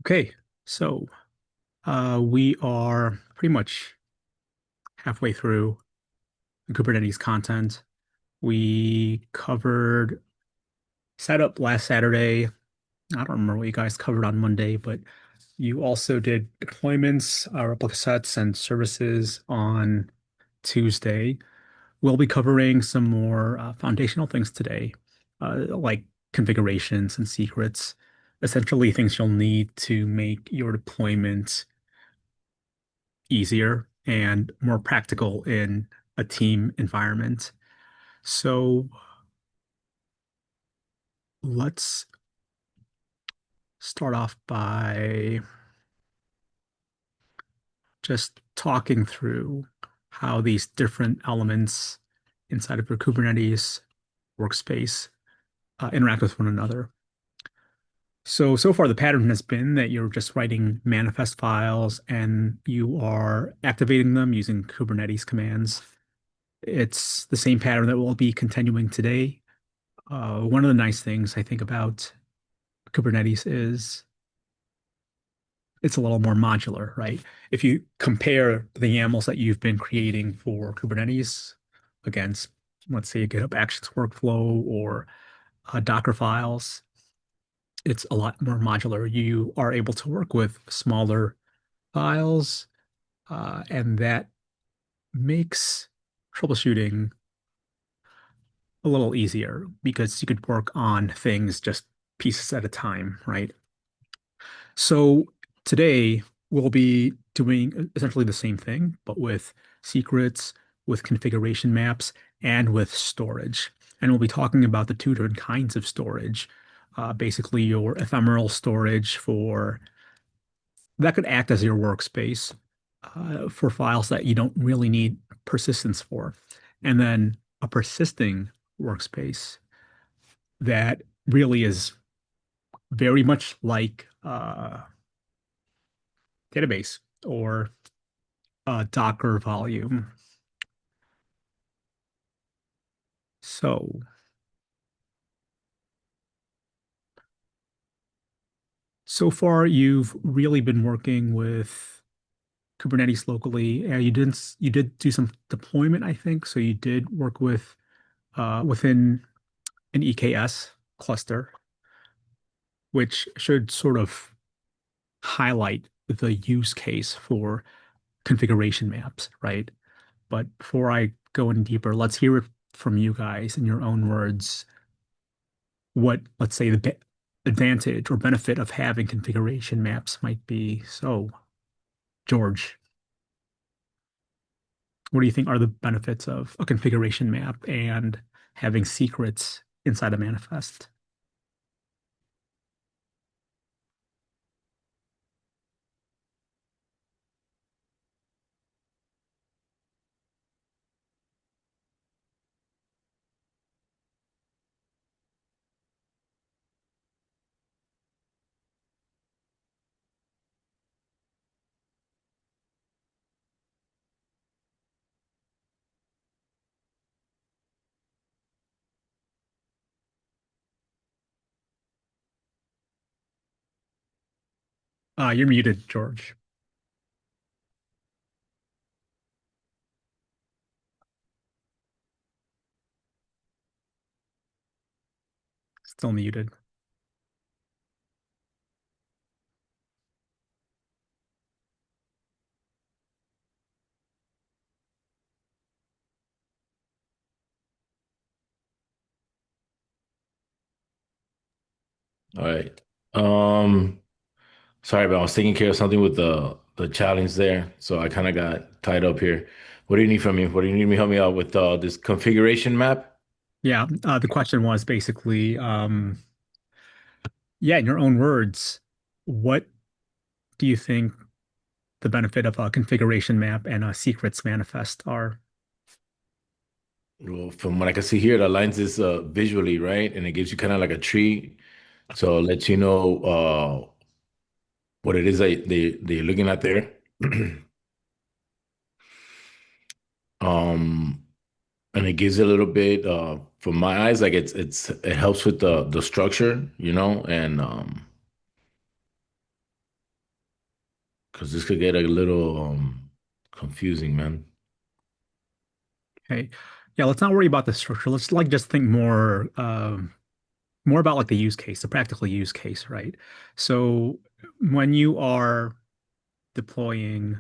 Okay, so we are pretty much halfway through the Kubernetes content. We covered setup last Saturday. I don't remember what you guys covered on Monday, but you also did deployments, replica sets, and services on Tuesday. We'll be covering some more foundational things today, like configurations and secrets, essentially things you'll need to make your deployment easier and more practical in a team environment. So let's start off by just talking through how these different elements inside of your Kubernetes workspace interact with one another. So far the pattern has been that you're just writing manifest files and you are activating them using Kubernetes commands. It's the same pattern that we'll be continuing today. One of the nice things I think about Kubernetes is it's a little more modular, right? If you compare the YAMLs that you've been creating for Kubernetes against, let's say, a GitHub Actions workflow or Docker files, it's a lot more modular. You are able to work with smaller files, and that makes troubleshooting a little easier because you could work on things just pieces at a time, right? So today we'll be doing essentially the same thing, but with secrets, with configuration maps, and with storage. And we'll be talking about the two different kinds of storage. Basically, your ephemeral storage for that could act as your workspace for files that you don't really need persistence for. And then a persisting workspace that really is very much like database or a Docker volume. So, so far you've really been working with Kubernetes locally. You did do some deployment, I think. So you did work with within an EKS cluster, which should sort of highlight the use case for configuration maps, right? But before I go in deeper, let's hear it from you guys in your own words what, let's say, the advantage or benefit of having configuration maps might be. So, George, what do you think are the benefits of a configuration map and having secrets inside a manifest? You're muted, George. Still muted. All right. Um, Sorry, but I was taking care of something with the challenge there, so I kind of got tied up here. What do you need from me? What do you need me help me out with this configuration map? Yeah, the question was basically, yeah, in your own words, what do you think the benefit of a configuration map and a secrets manifest are? Well, from what I can see here, it aligns this visually, right? And it gives you kind of like a tree, so it lets you know what it is that you're looking at there. Um, and it gives a little bit from my eyes, like it helps with the structure, and because this could get a little confusing, man. Okay. Yeah, let's not worry about the structure. Let's like just think more about like the use case, the practical use case, right? So when you are deploying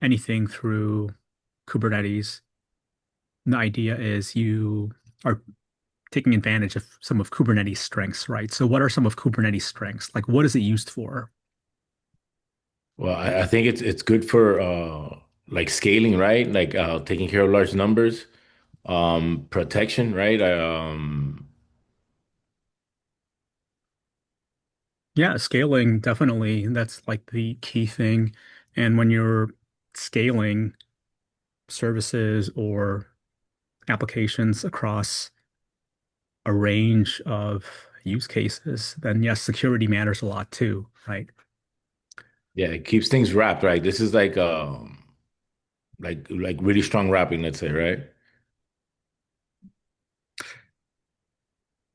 anything through Kubernetes, the idea is you are taking advantage of some of Kubernetes strengths, right? So what are some of Kubernetes strengths? Like what is it used for? Well, I think it's good for like scaling, right? Like taking care of large numbers, protection, right? Yeah, scaling, definitely. That's like the key thing. And when you're scaling services or applications across a range of use cases, then yes, security matters a lot too, right? Yeah, it keeps things wrapped, right? This is like really strong wrapping, let's say, right?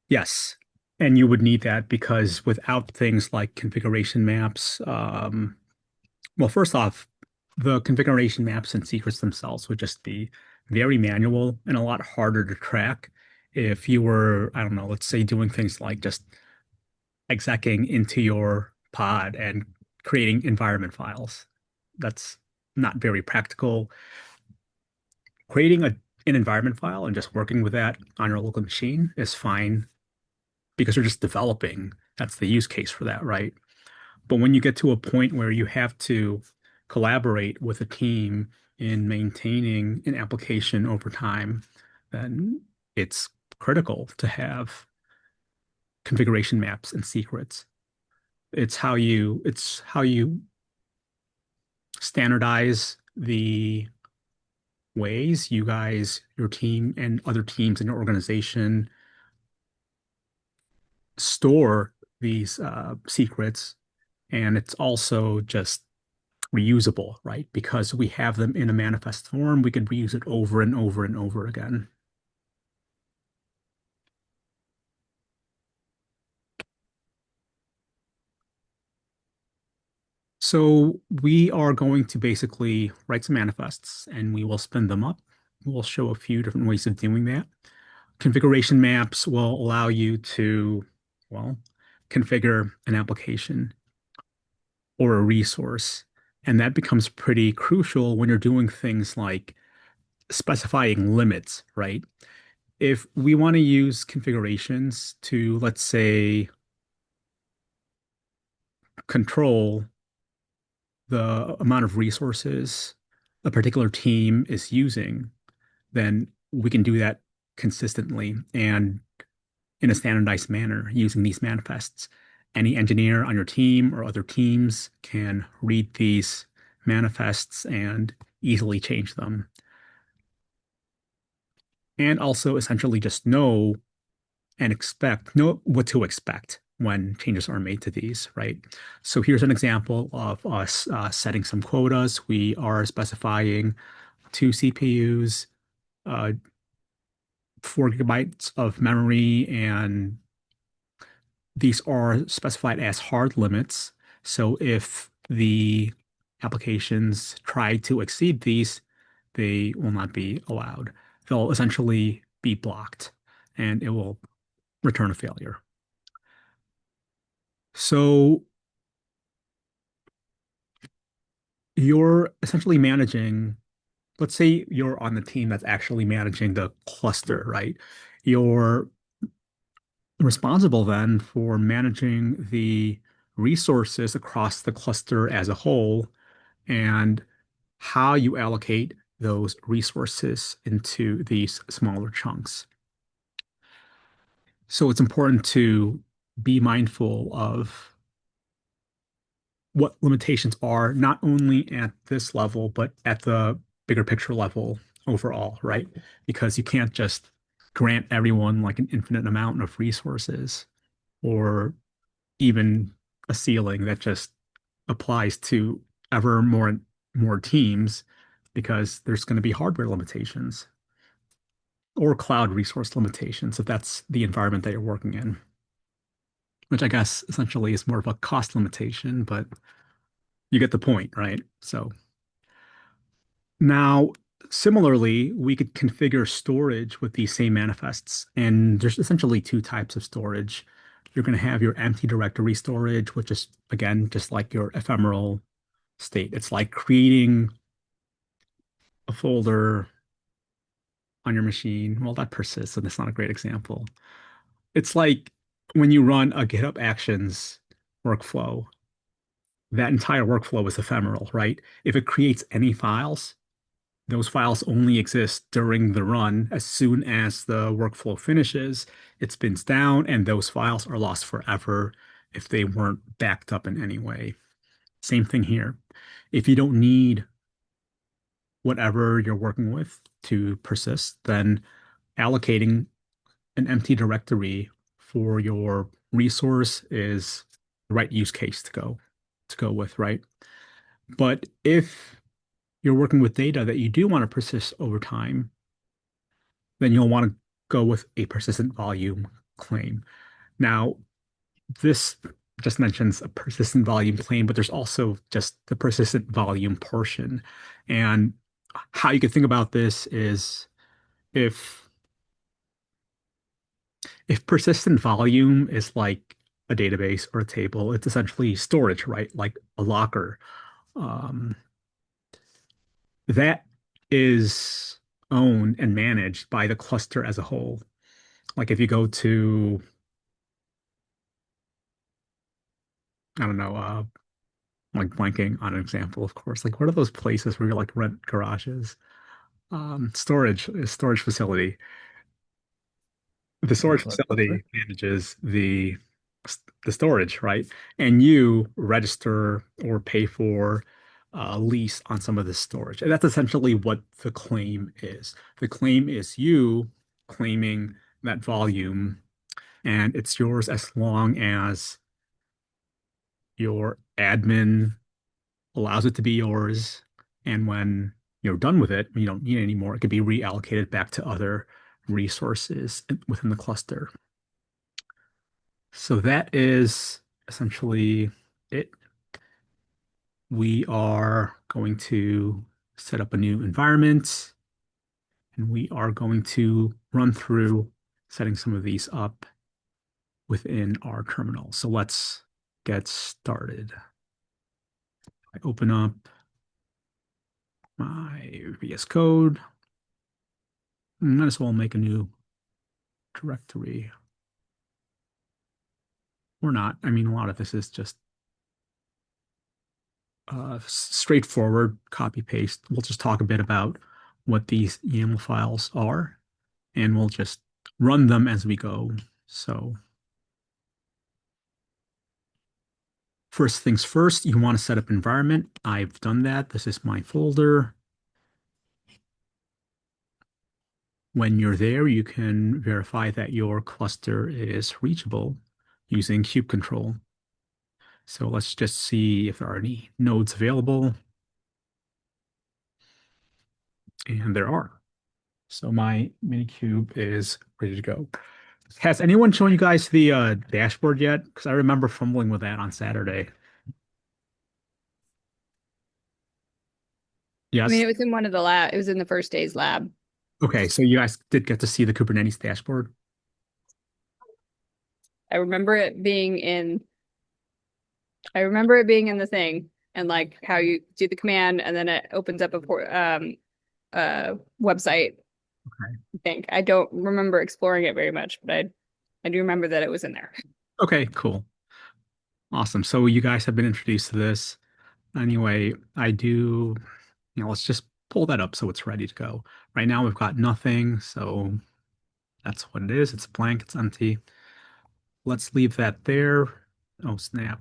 Yes. And you would need that because without things like configuration maps, well, first off, the configuration maps and secrets themselves would just be very manual and a lot harder to track if you were, I don't know, let's say doing things like just execing into your pod and creating environment files. That's not very practical. Creating an environment file and just working with that on your local machine is fine because you're just developing. That's the use case for that, right? But when you get to a point where you have to collaborate with a team in maintaining an application over time, then it's critical to have configuration maps and secrets. It's how you standardize the ways you guys, your team and other teams in your organization store these secrets. And it's also just reusable, right? Because we have them in a manifest form, we can reuse it over and over and over again. So we are going to basically write some manifests and we will spin them up. We'll show a few different ways of doing that. Configuration maps will allow you to, well, configure an application or a resource. And that becomes pretty crucial when you're doing things like specifying limits, right? If we want to use configurations to, let's say, control the amount of resources a particular team is using, then we can do that consistently and in a standardized manner using these manifests. Any engineer on your team or other teams can read these manifests and easily change them. And also essentially just know what to expect when changes are made to these, right? So here's an example of us setting some quotas. We are specifying two CPUs, uh, 4 GB of memory, and these are specified as hard limits. So if the applications try to exceed these, they will not be allowed. They'll essentially be blocked and it will return a failure. So you're essentially managing, let's say you're on the team that's actually managing the cluster, right? You're responsible then for managing the resources across the cluster as a whole and how you allocate those resources into these smaller chunks. So it's important to be mindful of what limitations are, not only at this level, but at the bigger picture level overall, right? Because you can't just grant everyone like an infinite amount of resources or even a ceiling that just applies to ever more teams because there's going to be hardware limitations or cloud resource limitations if that's the environment that you're working in, which I guess essentially is more of a cost limitation, but You get the point, right? So now, similarly, we could configure storage with these same manifests. And there's essentially two types of storage. You're going to have your empty directory storage, which is, again, just like your ephemeral state. It's like creating a folder on your machine. Well, that persists, and it's not a great example. It's like when you run a GitHub Actions workflow, that entire workflow is ephemeral, right? If it creates any files, those files only exist during the run. As soon as the workflow finishes, it spins down, and those files are lost forever if they weren't backed up in any way. Same thing here. If you don't need whatever you're working with to persist, then allocating an empty directory for your resource is the right use case to go with, right? But if you're working with data that you do want to persist over time, then you'll want to go with a persistent volume claim. Now, this just mentions a persistent volume claim, but there's also just the persistent volume portion. And how you could think about this is if if persistent volume is like a database or a table, it's essentially storage, right? Like a locker. Um, that is owned and managed by the cluster as a whole. Like if you go to, I don't know, like blanking on an example, of course. Like what are those places where you like rent garages? Storage facility. The storage Network cluster? facility manages the storage, right? And you register or pay for lease on some of the storage. And that's essentially what the claim is. The claim is you claiming that volume, and it's yours as long as your admin allows it to be yours. And when you're done with it, when you don't need it anymore, it could be reallocated back to other resources within the cluster. So that is essentially it. We are going to set up a new environment and we are going to run through setting some of these up within our terminal. So let's get started. I open up my VS Code. Might as well make a new directory or not. I mean, a lot of this is just straightforward copy paste. We'll just talk a bit about what these YAML files are, and we'll just run them as we go. So first things first, you want to set up environment. I've done that. This is my folder. When you're there, you can verify that your cluster is reachable using kube control. So let's just see if there are any nodes available. And there are. So my Minikube is ready to go. Has anyone shown you guys the dashboard yet? Because I remember fumbling with that on Saturday. I mean, Yes. it was in one of the lab. It was in the first day's lab. Okay, so you guys did get to see the Kubernetes dashboard. I remember it being in. I remember it being in the thing, and like how you do the command, and then it opens up a website. Okay. I think I don't remember exploring it very much, but I do remember that it was in there. Okay, cool. Awesome. So you guys have been introduced to this. Anyway, let's just pull that up so it's ready to go. Right now we've got nothing, so that's what it is. It's blank, it's empty. Let's leave that there. Oh, snap.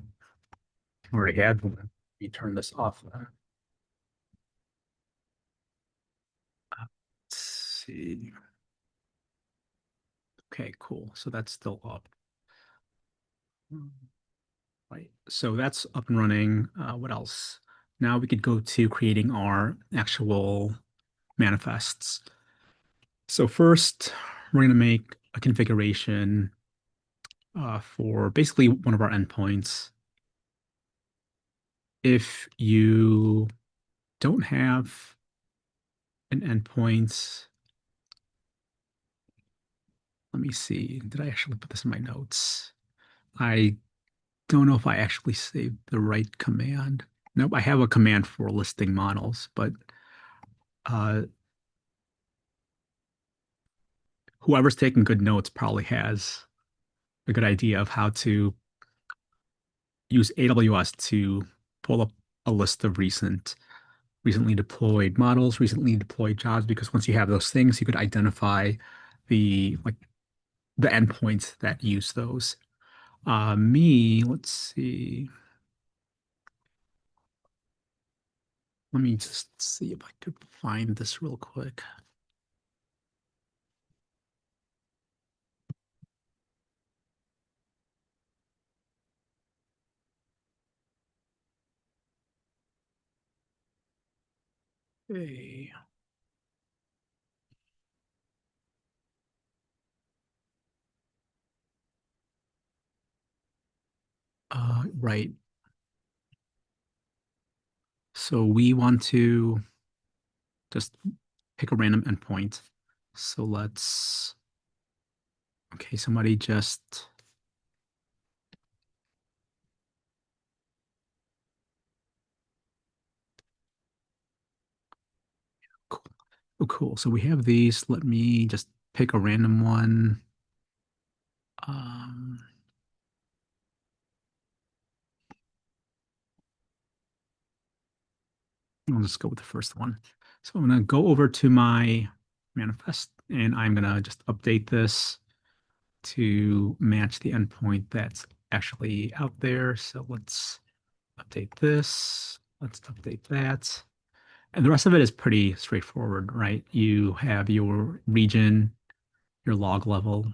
Already had one. Let me turn this off. Let's see. Okay, cool. So that's still up. Right. So that's up and running. What else? Now we could go to creating our actual manifests. So first, we're going to make a configuration for basically one of our endpoints. if you don't have an endpoint, let me see. Did I actually put this in my notes? I don't know if I actually saved the right command. Nope, I have a command for listing models, but uh, whoever's taking good notes probably has a good idea of how to use AWS to pull up a list of recently deployed models, recently deployed jobs, because once you have those things, you could identify the like the endpoints that use those. Let's see. Let me just see if I could find this real quick. Hey, right. So we want to just pick a random endpoint. So okay, somebody just, cool. Oh, cool. So we have these. Let me just pick a random one. Um, I'll just go with the first one. So I'm going to go over to my manifest and I'm going to just update this to match the endpoint that's actually out there. So let's update this. Let's update that. And the rest of it is pretty straightforward, right? You have your region, your log level,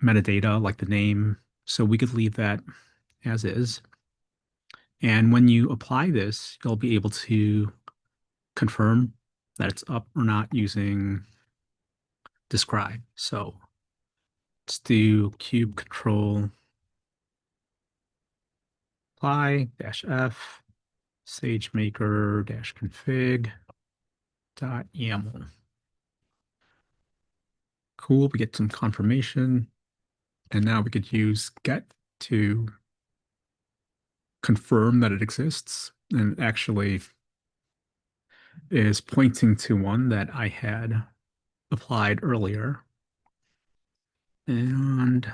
metadata like the name. So we could leave that as is. And when you apply this, you'll be able to confirm that it's up or not using describe. So let's do cube control apply -f sagemaker -config dot YAML. Cool, we get some confirmation. And now we could use get to confirm that it exists. And actually is pointing to one that I had applied earlier. And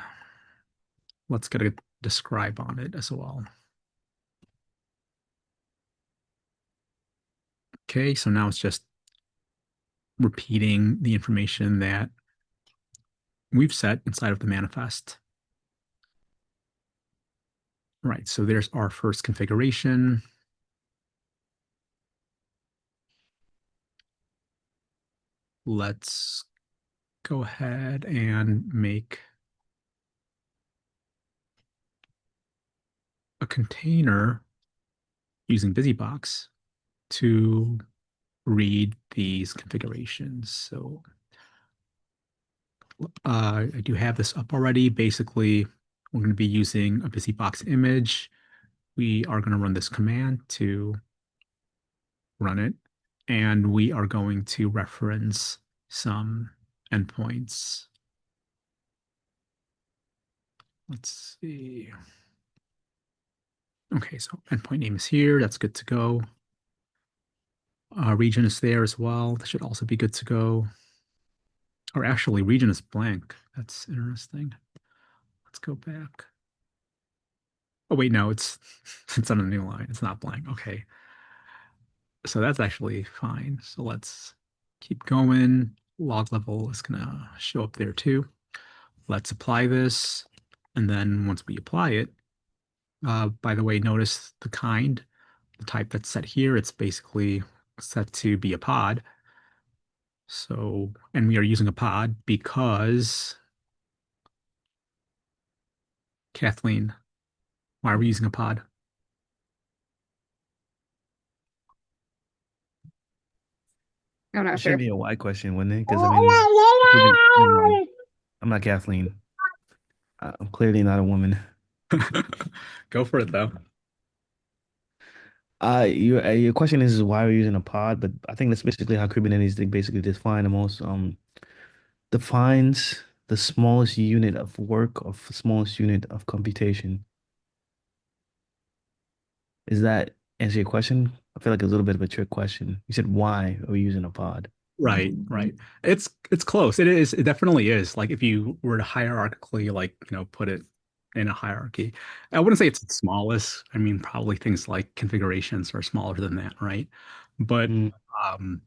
let's get a describe on it as well. Okay, so now it's just repeating the information that we've set inside of the manifest. Right, so there's our first configuration. Let's go ahead and make a container using BusyBox to read these configurations. So I do have this up already. Basically, we're going to be using a BusyBox image. We are going to run this command to run it, and we are going to reference some endpoints. Let's see. Okay, so endpoint name is here. That's good to go. Region is there as well. That should also be good to go. Or actually, region is blank. That's interesting. Let's go back. Oh wait, no, it's it's on a new line. It's not blank. Okay. So that's actually fine. So let's keep going. Log level is gonna show up there too. Let's apply this. And then once we apply it, by the way, notice the kind, the type that's set here. It's basically set to be a pod. So, and we are using a pod because Kathleen, why are we using a pod? I'm not It should sure. be a why question, wouldn't it? Because I mean, never mind. I'm not Kathleen. I'm clearly not a woman. Go for it though. Your question is why we're using a pod, but I think that's basically how Kubernetes they basically defines the smallest unit of work of smallest unit of computation. Is that answer your question? I feel like it's a little bit of a trick question. You said why are we using a pod? Right, right. It's close. It is. It definitely is. Like if you were to hierarchically, like, put it in a hierarchy, I wouldn't say it's the smallest. I mean, probably things like configurations are smaller than that, right? But Mm, um,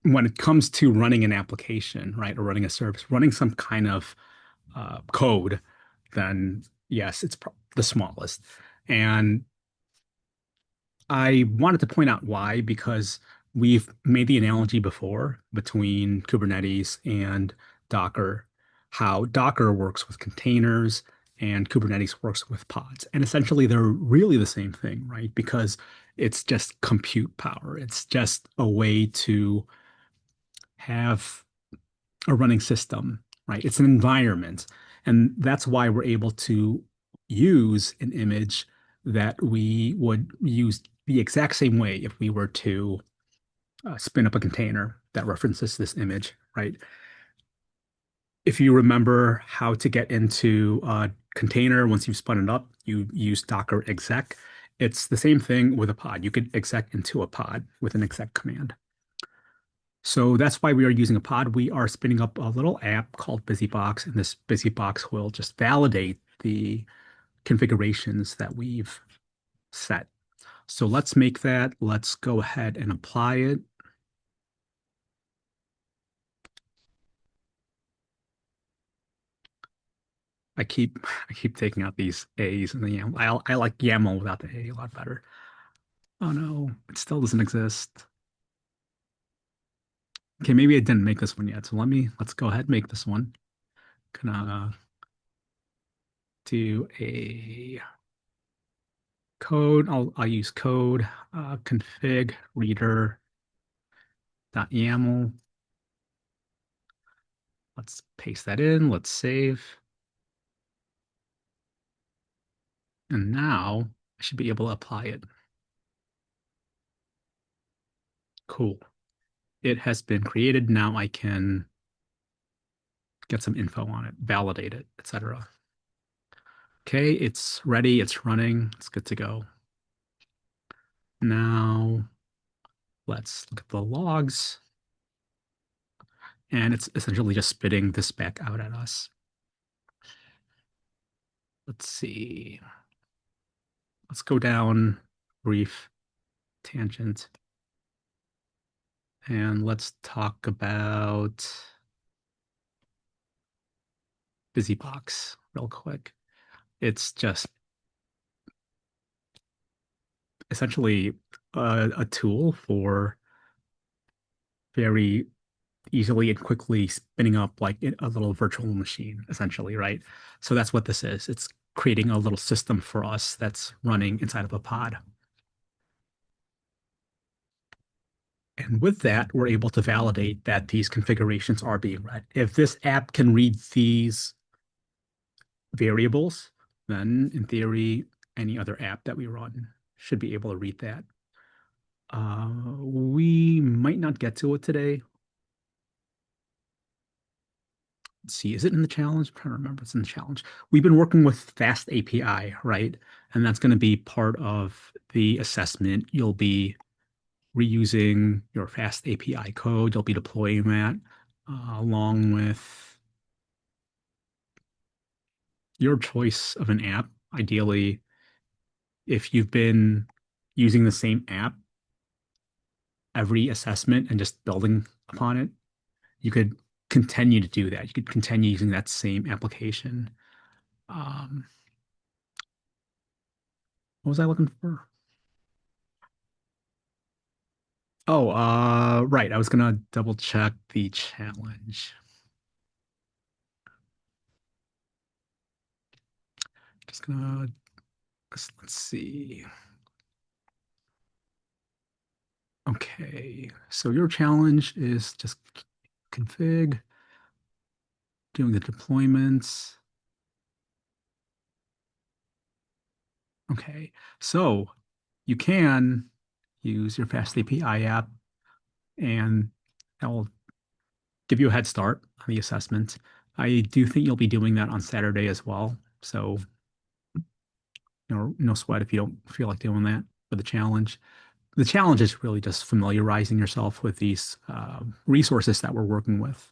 when it comes to running an application, right, or running a service, running some kind of code, then yes, it's the smallest. And I wanted to point out why, because we've made the analogy before between Kubernetes and Docker, how Docker works with containers and Kubernetes works with pods. And essentially, they're really the same thing, right? Because it's just compute power. It's just a way to have a running system, right? It's an environment. And that's why we're able to use an image that we would use the exact same way if we were to spin up a container that references this image, right? If you remember how to get into a container once you've spun it up, you use Docker exec. It's the same thing with a pod. You could exec into a pod with an exec command. So that's why we are using a pod. We are spinning up a little app called BusyBox, and this BusyBox will just validate the configurations that we've set. So let's make that. Let's go ahead and apply it. I keep taking out these A's and the YAML. I like YAML without the A a lot better. Oh no, it still doesn't exist. Okay, maybe I didn't make this one yet. So let's go ahead and make this one. Gonna do a code. I'll use code config reader dot YAML. Let's paste that in. Let's save. And now I should be able to apply it. Cool. It has been created. Now I can get some info on it, validate it, etc. Okay, it's ready. It's running. It's good to go. Now let's look at the logs. And it's essentially just spitting this back out at us. Let's see. Let's go down brief tangent. And let's talk about BusyBox real quick. It's just essentially a tool for very easily and quickly spinning up like a little virtual machine, essentially, right? So that's what this is. It's creating a little system for us that's running inside of a pod. And with that, we're able to validate that these configurations are being read. If this app can read these variables, then in theory, any other app that we run should be able to read that. We might not get to it today. Let's see, is it in the challenge? I'm trying to remember. It's in the challenge. We've been working with Fast API, right? And that's going to be part of the assessment. You'll be reusing your Fast API code. You'll be deploying that along with your choice of an app. Ideally, if you've been using the same app every assessment and just building upon it, you could continue to do that. You could continue using that same application. Um, what was I looking for? Oh, right. I was gonna double check the challenge. Just gonna let's see. Okay, so your challenge is just config, doing the deployments. Okay, so you can use your FastAPI app, and that will give you a head start on the assessment. I do think you'll be doing that on Saturday as well. So no sweat if you don't feel like doing that for the challenge. The challenge is really just familiarizing yourself with these resources that we're working with.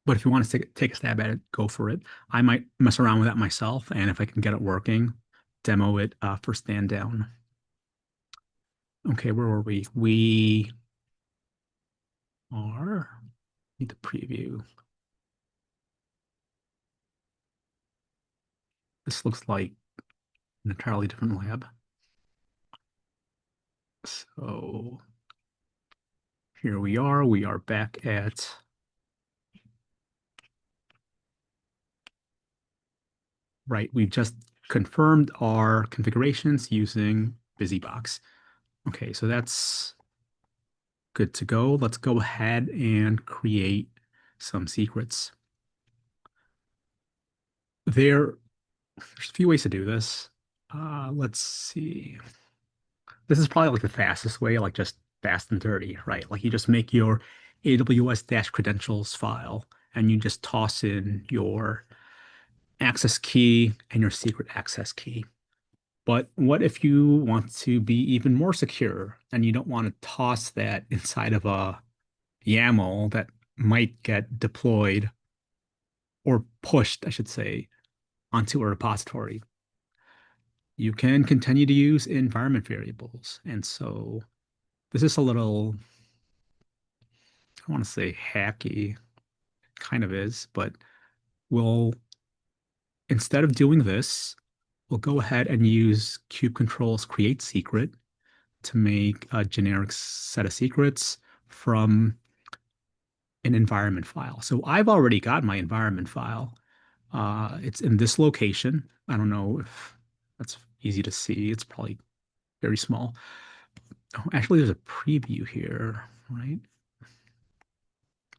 But if you want to take a stab at it, go for it. I might mess around with that myself, and if I can get it working, demo it for stand down. Okay, where were we? We are, need the preview. This looks like an entirely different lab. So here we are. We are back at right. We've just confirmed our configurations using BusyBox. Okay, so that's good to go. Let's go ahead and create some secrets. There's a few ways to do this. Let's see. This is probably like the fastest way, like just fast and dirty, right? Like you just make your AWS-credentials file and you just toss in your access key and your secret access key. But what if you want to be even more secure and you don't want to toss that inside of a YAML that might get deployed or pushed, I should say, onto a repository? You can continue to use environment variables. And so this is a little, I want to say hacky, kind of is, but we'll, instead of doing this, we'll go ahead and use kubecontrols create secret to make a generic set of secrets from an environment file. So I've already got my environment file. It's in this location. I don't know if that's easy to see. It's probably very small. Oh, actually, there's a preview here, right?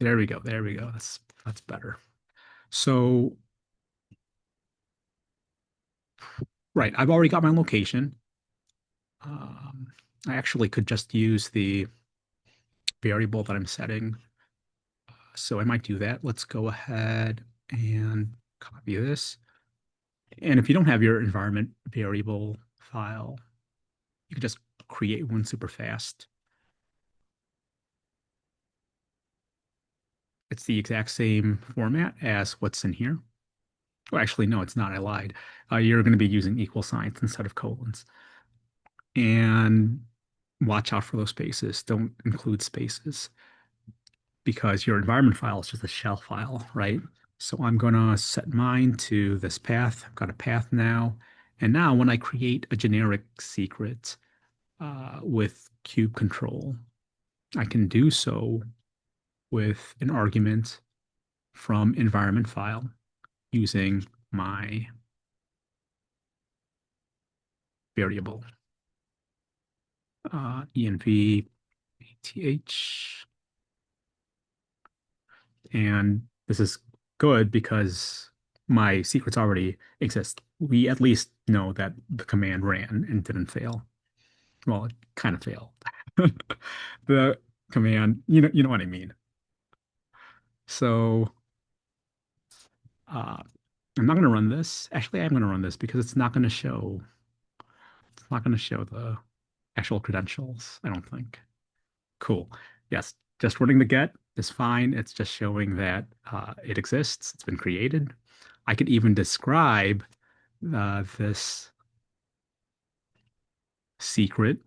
There we go. There we go. That's better. So, right, I've already got my location. I actually could just use the variable that I'm setting. So I might do that. Let's go ahead and copy this. And if you don't have your environment variable file, you can just create one super fast. It's the exact same format as what's in here. Well, actually, no, it's not. I lied. You're going to be using equal signs instead of colons. And watch out for those spaces. Don't include spaces because your environment file is just a shell file, right? So I'm going to set mine to this path. I've got a path now. And now when I create a generic secret with kube control, I can do so with an argument from environment file using my variable env ATH. And this is good because my secrets already exist. We at least know that the command ran and didn't fail. Well, it kind of failed. The command, you know what I mean. So uh, I'm not going to run this. Actually, I'm going to run this because it's not going to show the actual credentials, I don't think. Cool. Yes, just running the get is fine. It's just showing that it exists. It's been created. I could even describe this secret,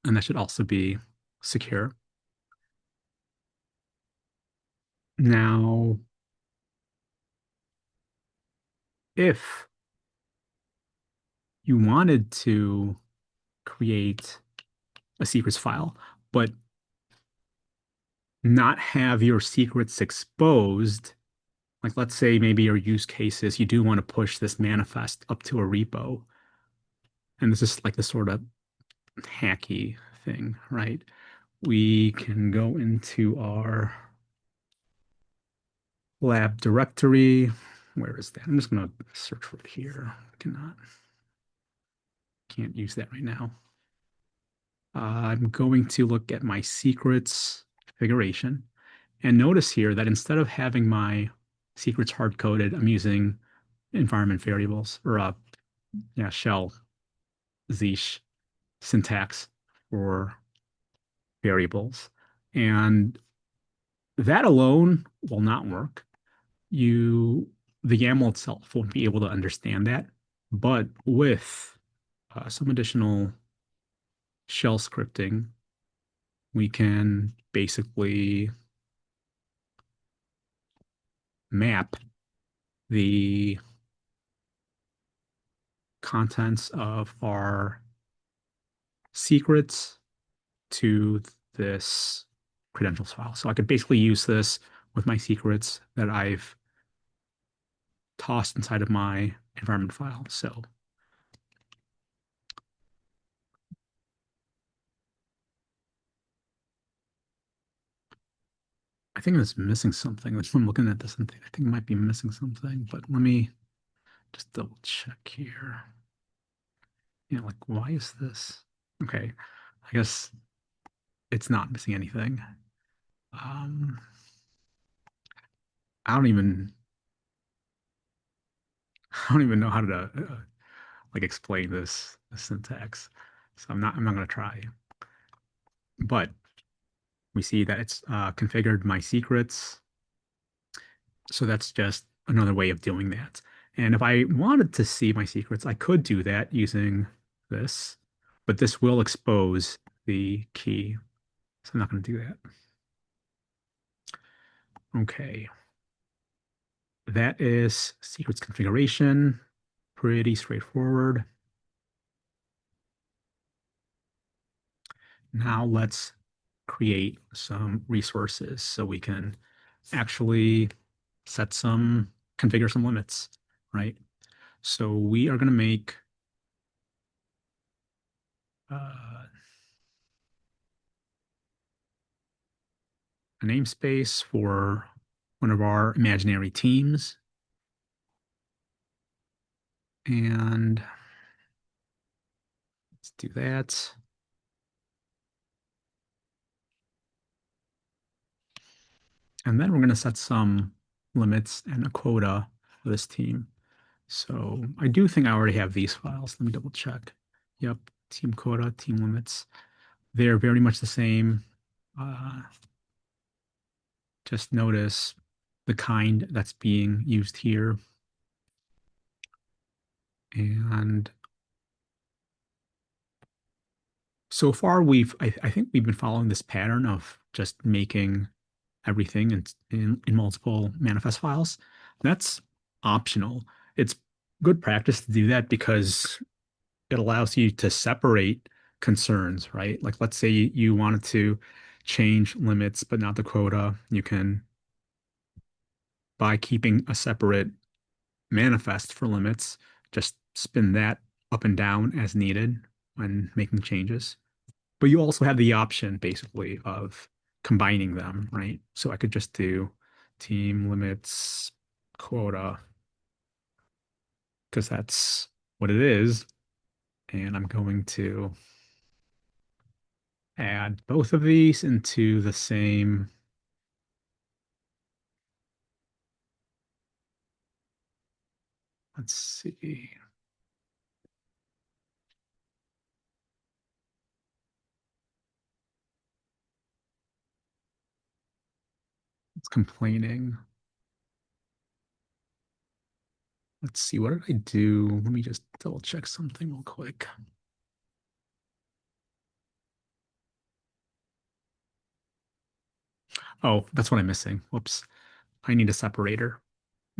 and that should also be secure. Now, if you wanted to create a secrets file, but not have your secrets exposed, like let's say maybe your use case is you do want to push this manifest up to a repo, and this is like the sort of hacky thing, right? We can go into our lab directory. Where is that? I'm just going to search for it here. Can't use that right now. I'm going to look at my secrets configuration and notice here that instead of having my secrets hard coded, I'm using environment variables or shell Zesh syntax for variables. And that alone will not work. The YAML itself won't be able to understand that, but with some additional shell scripting, we can basically map the contents of our secrets to this credentials file. So I could basically use this with my secrets that I've tossed inside of my environment file. So I think it's missing something. I'm looking at this and I think it might be missing something, but let me just double check here. Yeah, like why is this? Okay, I guess it's not missing anything. Um, I don't even I don't even know how to like explain this syntax. So I'm not gonna try. But we see that it's configured my secrets. So that's just another way of doing that. And if I wanted to see my secrets, I could do that using this, but this will expose the key. So I'm not going to do that. Okay. That is secrets configuration. Pretty straightforward. Now let's create some resources so we can actually configure some limits, right? So we are going to make uh, a namespace for one of our imaginary teams. And let's do that. And then we're going to set some limits and a quota for this team. So I do think I already have these files. Let me double check. Yep, team quota, team limits. They're very much the same. Just notice the kind that's being used here. And so far, I think we've been following this pattern of just making everything in multiple manifest files. That's optional. It's good practice to do that because it allows you to separate concerns, right? Like let's say you wanted to change limits, but not the quota. You can, by keeping a separate manifest for limits, just spin that up and down as needed when making changes. But you also have the option basically of combining them, right? So I could just do team limits quota because that's what it is. And I'm going to add both of these into the same. Let's see. It's complaining. Let's see. What did I do? Let me just double check something real quick. Oh, that's what I'm missing. Whoops. I need a separator.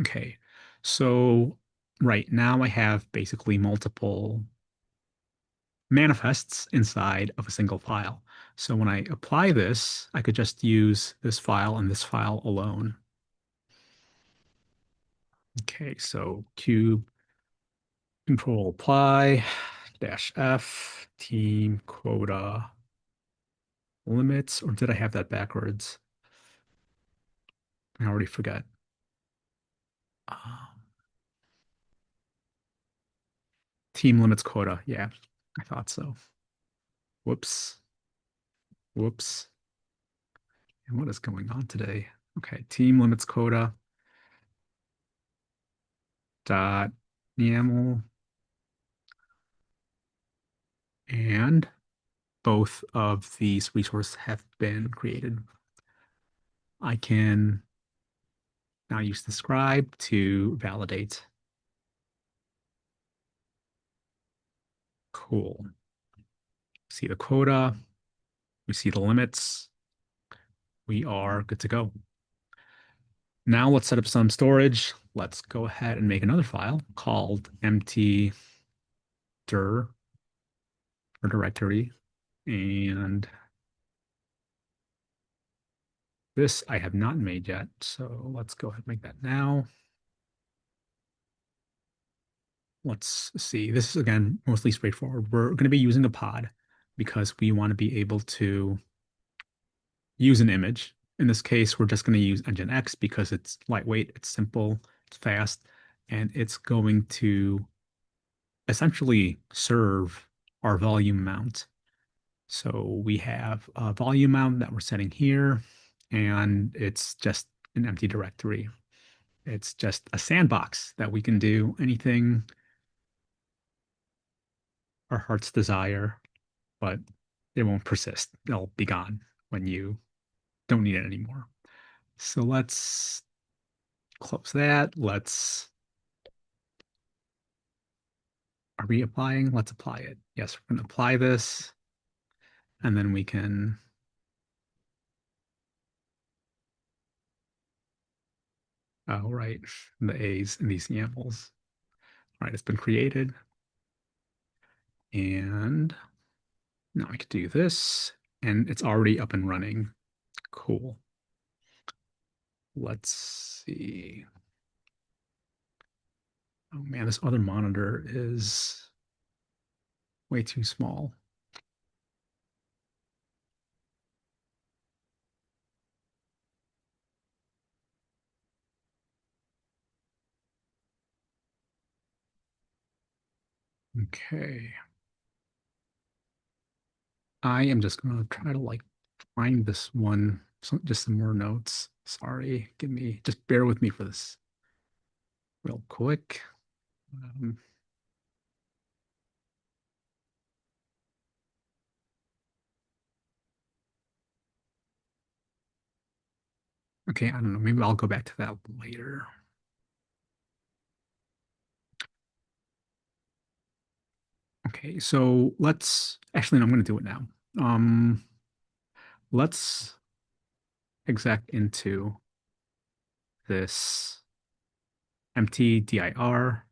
Okay. So right now I have basically multiple manifests inside of a single file. So when I apply this, I could just use this file and this file alone. Okay, so cube control apply -f team quota limits, or did I have that backwards? I already forgot. team limits quota. Yeah, I thought so. Whoops. Whoops. And what is going on today? Okay, team limits quota dot YAML, and both of these resources have been created. I can now use the scribe to validate. Cool. See the quota, we see the limits. We are good to go. Now let's set up some storage. Let's go ahead and make another file called empty dir or directory. And this I have not made yet. So let's go ahead and make that now. Let's see. This is, again, mostly straightforward. We're going to be using a pod because we want to be able to use an image. In this case, we're just going to use Nginx because it's lightweight, it's simple, it's fast, and it's going to essentially serve our volume mount. So we have a volume mount that we're setting here, and it's just an empty directory. It's just a sandbox that we can do anything our heart's desire, but it won't persist. It'll be gone when you don't need it anymore. So let's close that. Are we applying? Let's apply it. Yes, we're going to apply this, and then we can write the A's in these YAMLs. All right, it's been created. And now I can do this, and it's already up and running. Cool. Let's see. Oh man, this other monitor is way too small. Okay. I am just going to try to like find this one, just some more notes. Sorry, just bear with me for this real quick. Um, okay, I don't know. Maybe I'll go back to that later. Okay, so actually, no, I'm going to do it now. Let's exec into this empty dir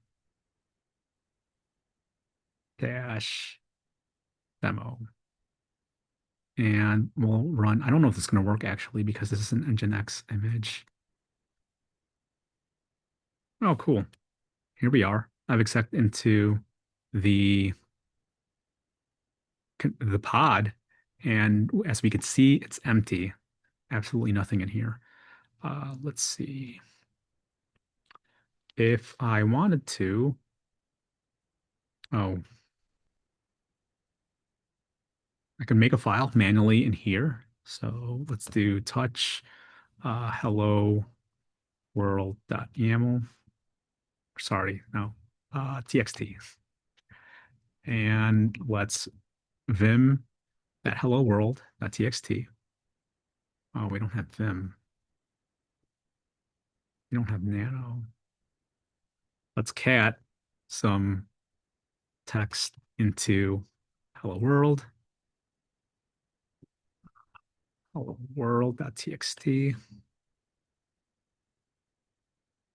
dash demo. And we'll run, I don't know if this is going to work actually because this is an Nginx image. Oh, cool. Here we are. I've exec into the pod, and as we can see, it's empty. Absolutely nothing in here. Let's see. If I wanted to, oh, I can make a file manually in here. So let's do touch hello world.yaml. Sorry, no, txt. And let's vim that hello world.txt. Oh, we don't have vim. We don't have nano. Let's cat some text into hello world. Hello world.txt.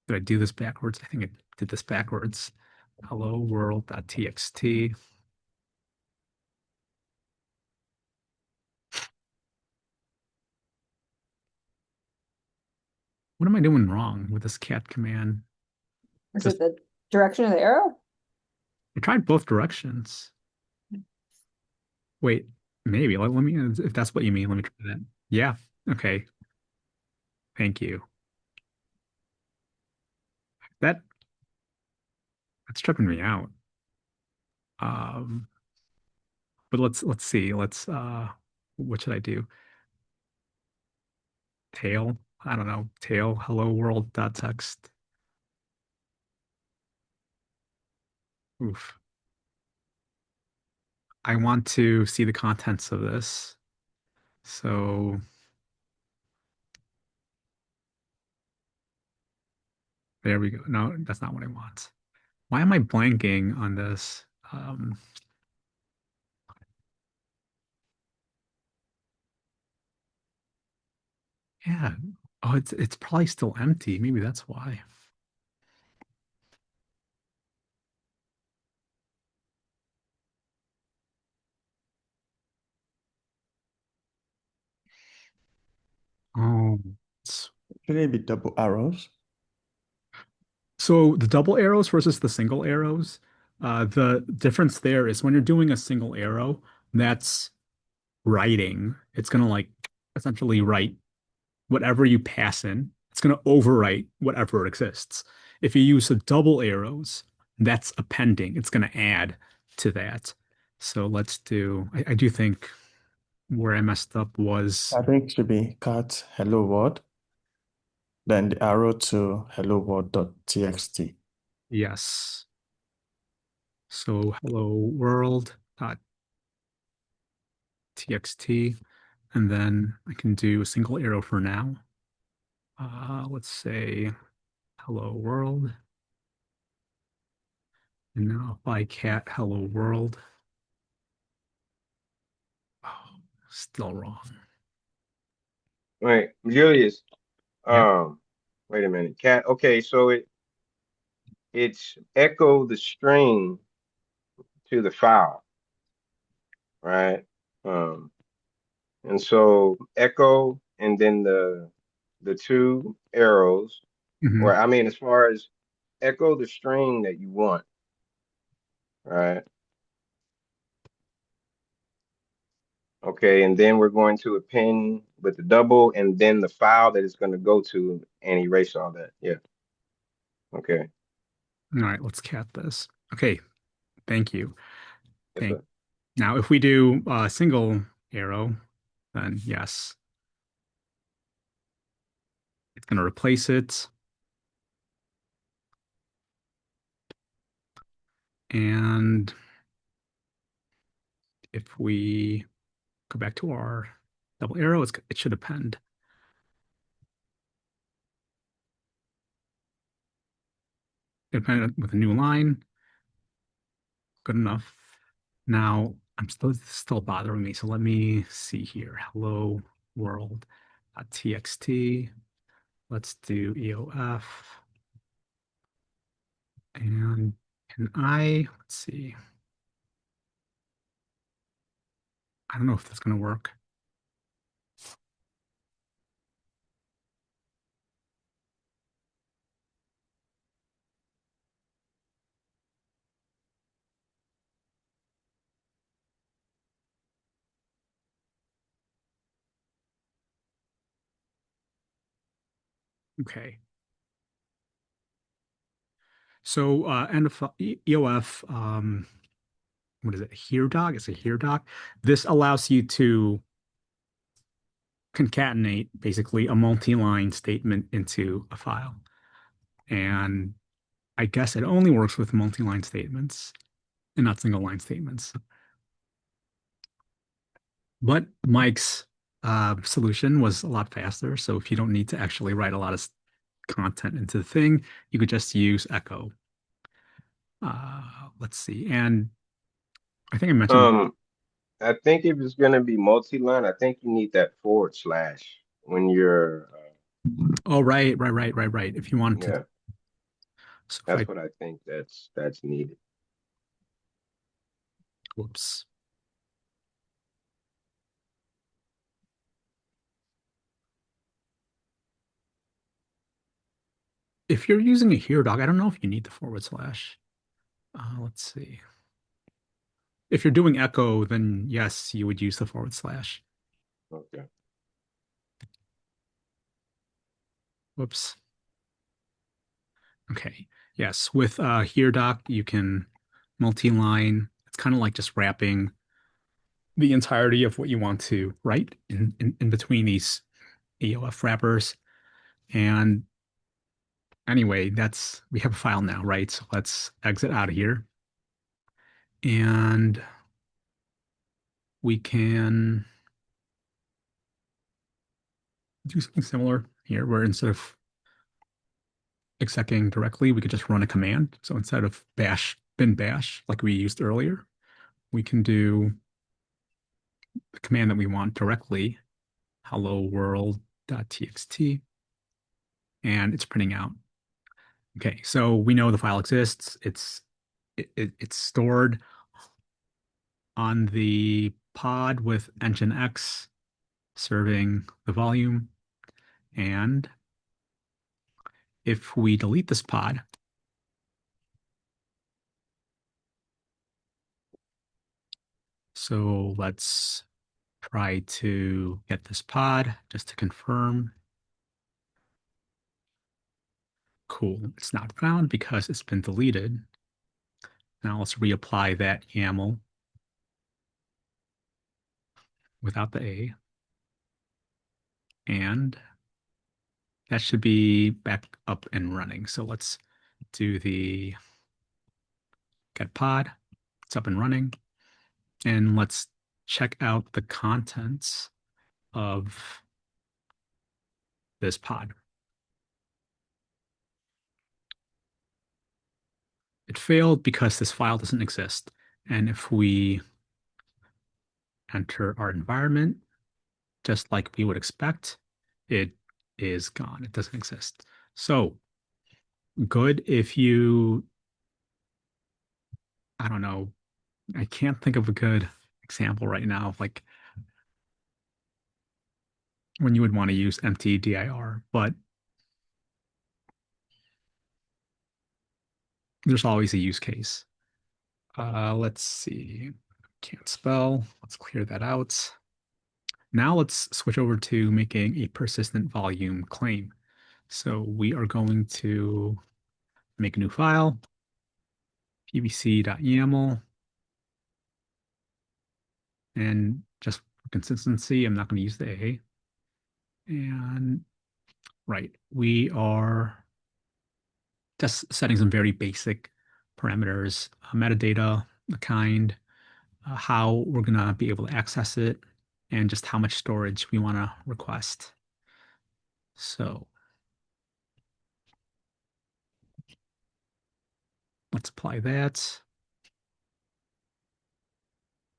Did I do this backwards? I think I did this backwards. Hello world.txt. What am I doing wrong with this cat command? Is Just it the direction of the arrow? I tried both directions. Wait, maybe. Let me, if that's what you mean, let me try that. Yeah. Okay. Thank you. That that's tripping me out. Um, but let's see. What should I do? Tail? I don't know. Tail hello world dot text. Oof. I want to see the contents of this. So there we go. No, that's not what I want. Why am I blanking on this? Yeah. Oh, it's probably still empty. Maybe that's why. Oh, it's- Should it be double arrows? so the double arrows versus the single arrows, the difference there is when you're doing a single arrow, that's writing. It's gonna like essentially write whatever you pass in. It's gonna overwrite whatever exists. If you use the double arrows, that's appending. It's gonna add to that. So let's do, I do think where I messed up was I think it should be cat hello world, then the arrow to hello world.txt. yes. So hello world dot txt, and then I can do a single arrow for now. Let's say hello world, and now if I cat hello world, oh, still wrong. Right, Julius. Yep. Wait a minute, cat. Okay, so it's echo the string to the file, right? Um, and so echo and then the two arrows, Mhm. or I mean, as far as echo the string that you want, right? Okay, and then we're going to append with the double and then the file that it's going to go to and erase all that. Yeah. Okay. All right, let's cat this. Okay, thank you. Yes, Thank sir. Now, if we do a single arrow, then yes, it's going to replace it. And if we go back to our double arrow, it should append. It appended with a new line. Good enough. Now, still bothering me. So let me see here. Hello world.txt. Let's do EOF. And let's see. I don't know if that's going to work. Okay. So EOF, what is it? Here doc? It's a here doc. This allows you to concatenate basically a multi-line statement into a file. And I guess it only works with multi-line statements and not single line statements. But Mike's solution was a lot faster. So if you don't need to actually write a lot of content into the thing, you could just use echo. Let's see. And I think I mentioned, Um, I think if it's gonna be multi-line, I think you need that forward slash when you're, oh, right. If you wanted to, yeah, so if I, that's what I think that's needed. whoops. If you're using a here doc, I don't know if you need the forward slash. Let's see. If you're doing echo, then yes, you would use the forward slash. Okay. Whoops. Okay. Yes, with here doc, you can multi-line It's kind of like just wrapping the entirety of what you want to write in between these EOF wrappers. And anyway, we have a file now, right? So let's exit out of here. And we can do something similar here where instead of execing directly, we could just run a command. So instead of bash bin bash like we used earlier, we can do the command that we want directly, hello world.txt, and it's printing out. Okay, so we know the file exists. It's stored on the pod with nginx serving the volume. And if we delete this pod, so let's try to get this pod just to confirm. Cool, it's not found because it's been deleted. Now let's reapply that YAML without the A. And that should be back up and running. So let's do the get pod. It's up and running. And let's check out the contents of this pod. It failed because this file doesn't exist. And if we enter our environment, just like we would expect, it is gone. It doesn't exist. So good if you, I don't know, I can't think of a good example right now of like when you would want to use empty dir, but there's always a use case. Let's see, can't spell. Let's clear that out. Now let's switch over to making a persistent volume claim. So we are going to make a new file, pvc.yaml. And just for consistency, I'm not going to use the A. And right, we are just setting some very basic parameters, metadata, the kind, how we're going to be able to access it, and just how much storage we want to request. So let's apply that.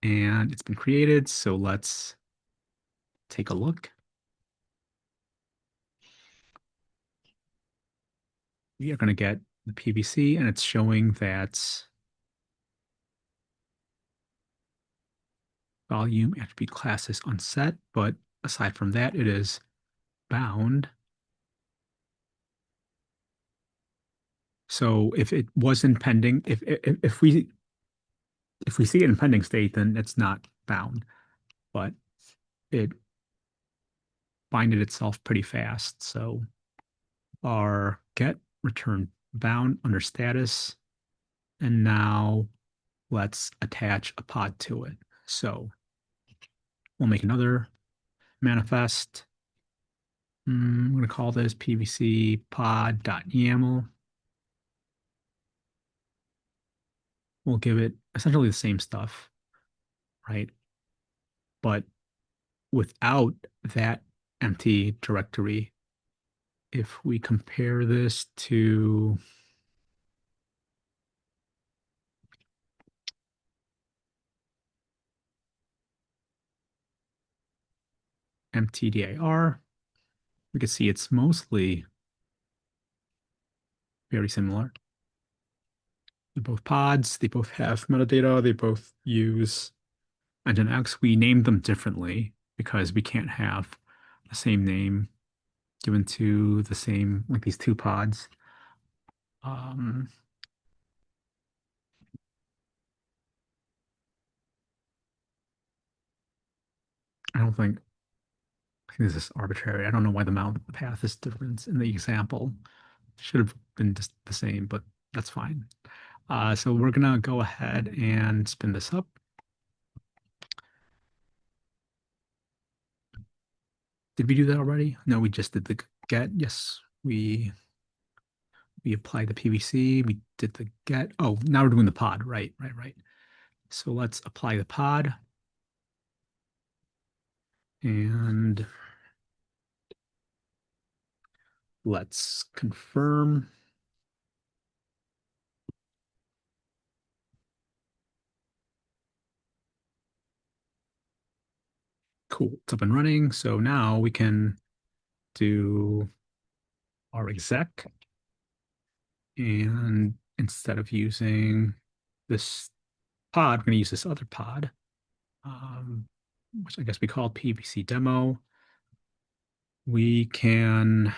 And it's been created, so let's take a look. We are going to get the PVC, and it's showing that volume attribute class is unset, but aside from that, it is bound. So if it wasn't pending, if we see it in pending state, then it's not bound, but it binded itself pretty fast. So our get return bound under status, and now let's attach a pod to it. So we'll make another manifest. I'm going to call this pvc pod.yaml. We'll give it essentially the same stuff, right? But without that empty directory, if we compare this to mtdir, we can see it's mostly very similar. They're both pods, they both have metadata, they both use nginx. We named them differently because we can't have the same name given to the same, like these two pods. I think this is arbitrary. I don't know why the mount path is different in the example. Should have been just the same, but that's fine. So we're gonna go ahead and spin this up. Did we do that already? No, we just did the get. Yes, we applied the PVC. We did the get. Oh, now we're doing the pod. Right, right, right. So let's apply the pod. And let's confirm. Cool, it's up and running. So now we can do our exec. And instead of using this pod, we're going to use this other pod, which I guess we call PVC demo. We can,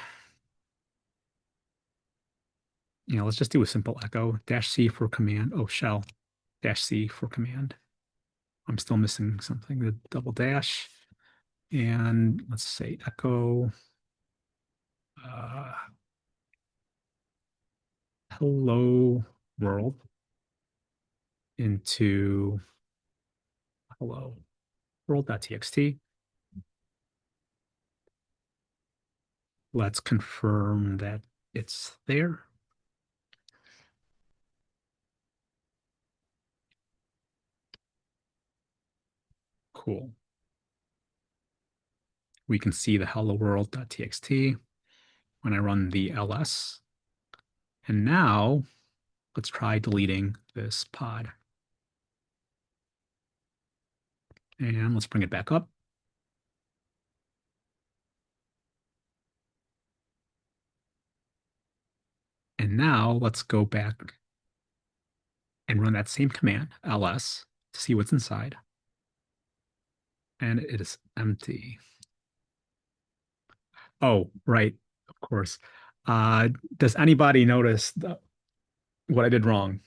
let's just do a simple echo -C for command. Oh, shell -C for command. I'm still missing something, the double dash. And let's say echo hello world into hello world.txt. Let's confirm that it's there. Cool. We can see the hello world.txt when I run the ls. And now let's try deleting this pod. And let's bring it back up. And now let's go back and run that same command, ls, to see what's inside. And it is empty. Oh, right, of course. Does anybody notice what I did wrong?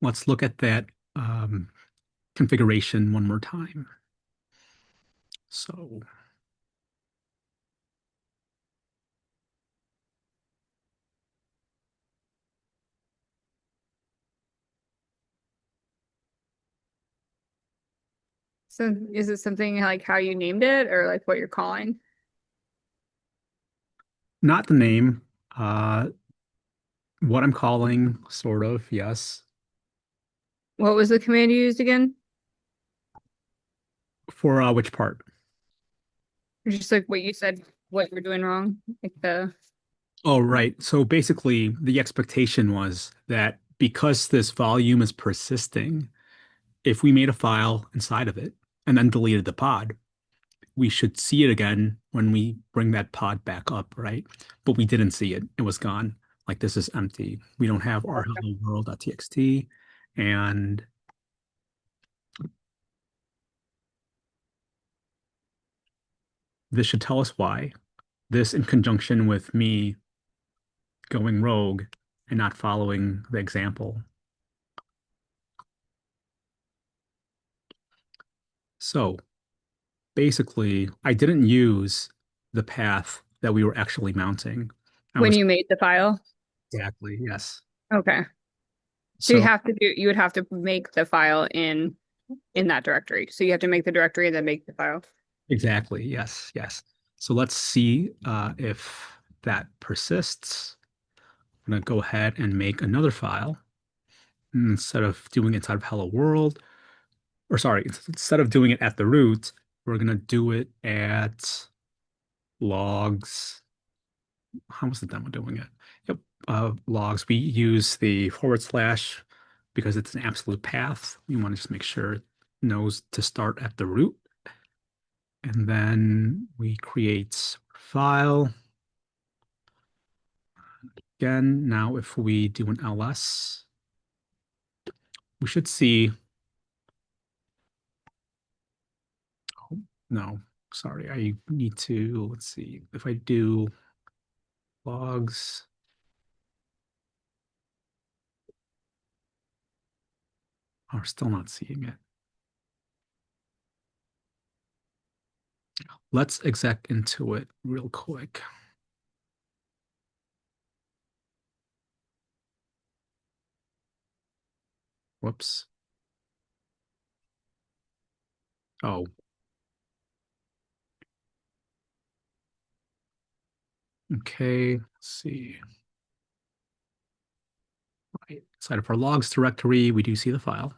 Let's look at that configuration one more time. So So is it something like how you named it or like what you're calling? not the name, what I'm calling, sort of, yes. What was the command you used again? For which part? Just like what you said, what you're doing wrong, like the. Oh, right. So basically, the expectation was that because this volume is persisting, if we made a file inside of it and then deleted the pod, we should see it again when we bring that pod back up, right? But we didn't see it. It was gone. Like this is empty. We don't have our hello world.txt. And this should tell us why. This in conjunction with me going rogue and not following the example. So basically, I didn't use the path that we were actually mounting. I When was you made the file? exactly, yes. Okay. So So you would have to make the file in that directory. So you have to make the directory and then make the file. exactly, yes, yes. So let's see if that persists. I'm going to go ahead and make another file. Instead of doing it inside of hello world, or sorry, instead of doing it at the root, we're going to do it at logs. How was the demo doing it? Yep, logs. We use the / because it's an absolute path. We want to just make sure it knows to start at the root. And then we create file. Again, now if we do an ls, we should see, oh, no, sorry, I need to, let's see, if I do logs, Oh, we're still not seeing it. Let's exec into it real quick. Whoops. Oh. Okay, let's see. Right, inside of our logs directory, we do see the file.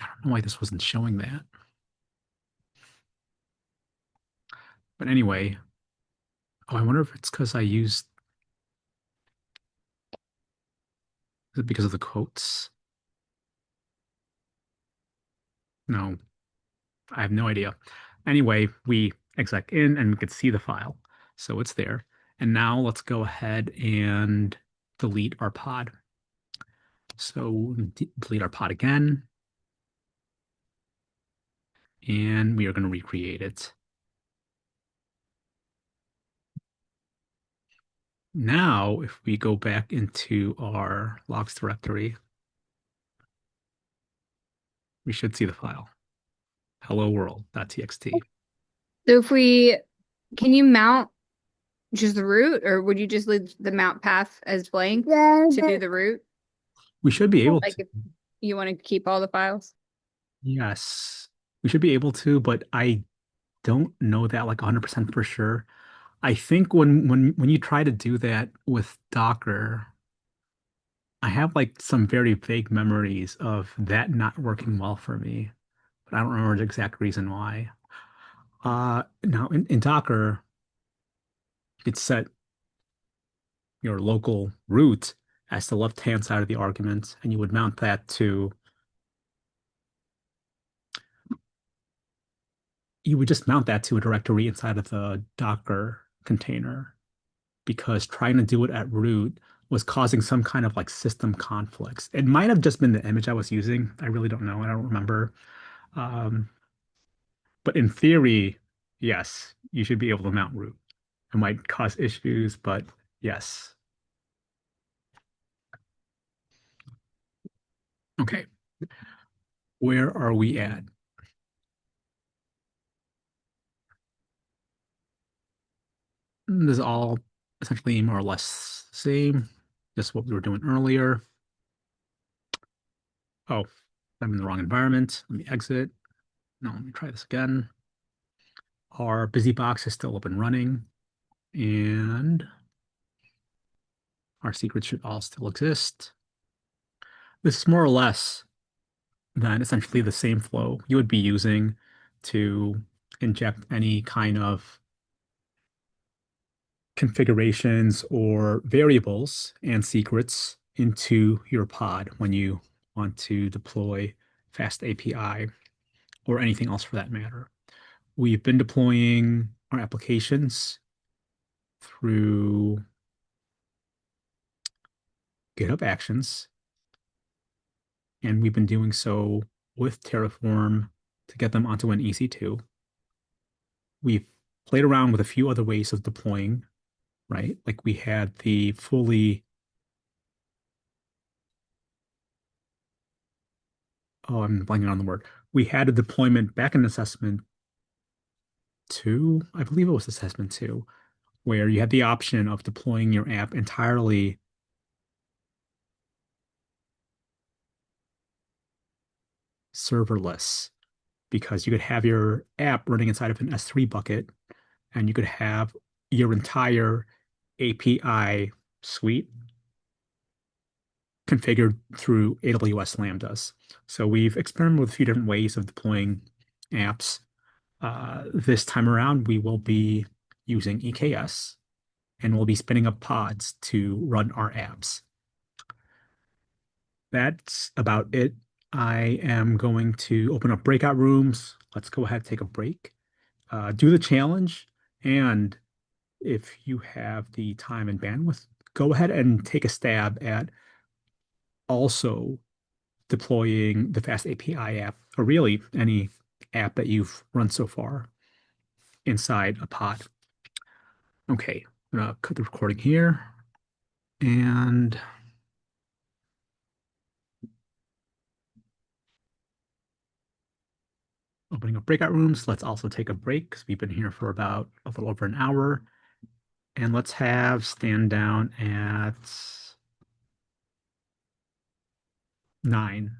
I don't know why this wasn't showing that. But anyway, oh, I wonder if it's because I used, is it because of the quotes? No, I have no idea. Anyway, we exec in and we could see the file. So it's there. And now let's go ahead and delete our pod. So delete our pod again. And we are going to recreate it. Now, if we go back into our logs directory, we should see the file. Hello world.txt. So can you mount just the root, or would you just leave the mount path as blank to do the root? We should be able Like to. if you want to keep all the files? Yes, we should be able to, but I don't know that like 100% for sure. I think when you try to do that with Docker, I have like some very vague memories of that not working well for me, but I don't remember the exact reason why. Now in Docker, it's set your local root as the left-hand side of the argument, and you would mount that to, you would just mount that to a directory inside of the Docker container, because trying to do it at root was causing some kind of like system conflicts. It might have just been the image I was using. I really don't know. I don't remember. Um, but in theory, yes, you should be able to mount root. It might cause issues, but yes. Okay, where are we at? This is all essentially more or less the same, just what we were doing earlier. Oh, I'm in the wrong environment. Let me exit. No, let me try this again. Our busy box is still up and running, and our secrets should all still exist. This is more or less than essentially the same flow you would be using to inject any kind of configurations or variables and secrets into your pod when you want to deploy Fast API or anything else for that matter. We've been deploying our applications through GitHub Actions, and we've been doing so with Terraform to get them onto an EC2. We've played around with a few other ways of deploying, right? Like we had the fully, oh, I'm blanking on the word. We had a deployment back in assessment two, I believe it was assessment two, where you had the option of deploying your app entirely serverless, because you could have your app running inside of an S3 bucket, and you could have your entire API suite configured through AWS Lambdas. So we've experimented with a few different ways of deploying apps. This time around, we will be using EKS, and we'll be spinning up pods to run our apps. That's about it. I am going to open up breakout rooms. Let's go ahead and take a break. Do the challenge, and if you have the time and bandwidth, go ahead and take a stab at also deploying the Fast API app, or really any app that you've run so far inside a pod. Okay, I'm gonna cut the recording here, and opening up breakout rooms. Let's also take a break because we've been here for about a little over an hour. And let's have stand down at 9.